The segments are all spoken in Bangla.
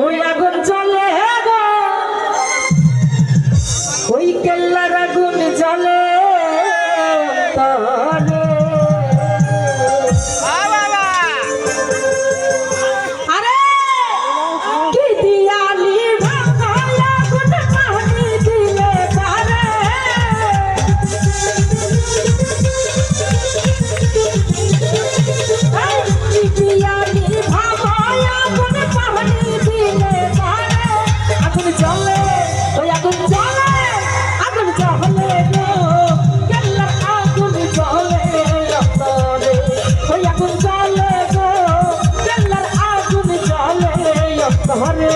ওই আগুন জ্বলে গো, ওই কেল্লার আগুন জ্বলে তলে। আরে কি দিয়ালি ভাঙায় আগুন পানি দিলে পারে। কি দিয়ালি ভাঙায় আগুন পানি দিলে পারে। আগুন জ্বলে, ওই আগুন জ্বলে, আগুন জ্বলে গো, কেল্লার আগুন জ্বলে অন্তরে। ওই আগুন জ্বলে গো, কেল্লার আগুন জ্বলে অন্তরে।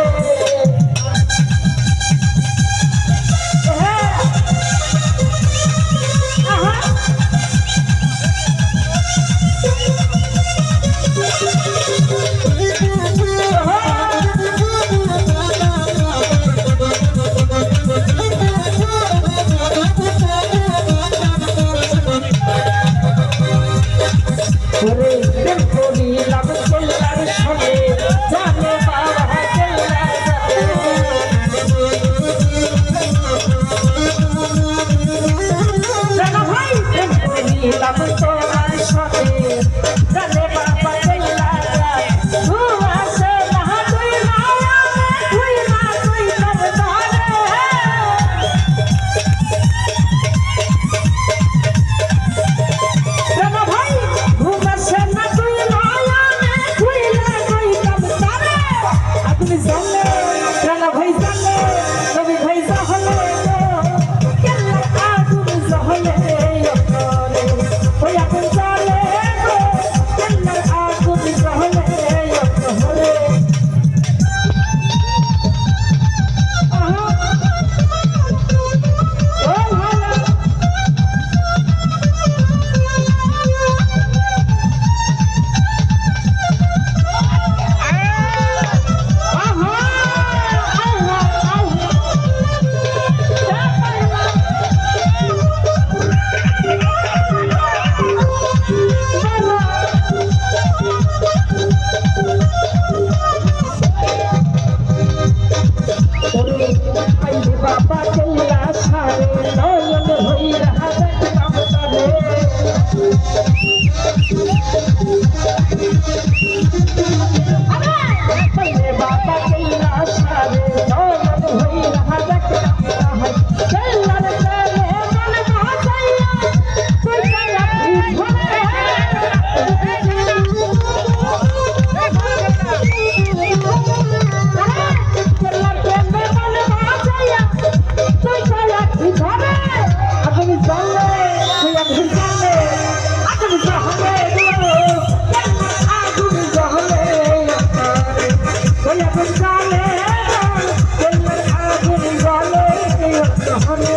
ওরে প্রেম করিলাম কেল্লার সঙ্গে, জানে বাবা কেল্লা যাবে। জানো ভাই প্রেম করিলাম তোমার সঙ্গে, জানে বাবা কেল্লা যাবে। তুই আসে না তুই না আমি, তুই না তুই তার ধারে। জানো ভাই ঘুম আসে না তুই না আমি, তুই না তুই তার ধারে। আগুন জ্বলে, জানো ভাই জ্বলে, নবী ভাই জ্বলে গো, কেল্লার আগুন জ্বলে অন্তরে। ওই আগুন জ্বলে গো, কেল্লার আগুন জ্বলে অন্তরে। ও ভালো বাবা কেল্লা সারে নয়ন হইরা দেখতাম তারে। বাবা কেল্লা সারে নয়ন হইরা দেখতাম তারে। কেল্লার প্রেমে মন ভাসাইয়া তুই যায়া ধরে। কেল্লার প্রেমে মন ভাসাইয়া তুই যায়া ধরে। আগুন জ্বলে, তুই আগুন জ্বলে, আগুন জ্বলে গো, কেল্লার আগুন জ্বলে অন্তরে। ওই আগুন জ্বলে গো, কেল্লার আগুন জ্বলে অন্তরে।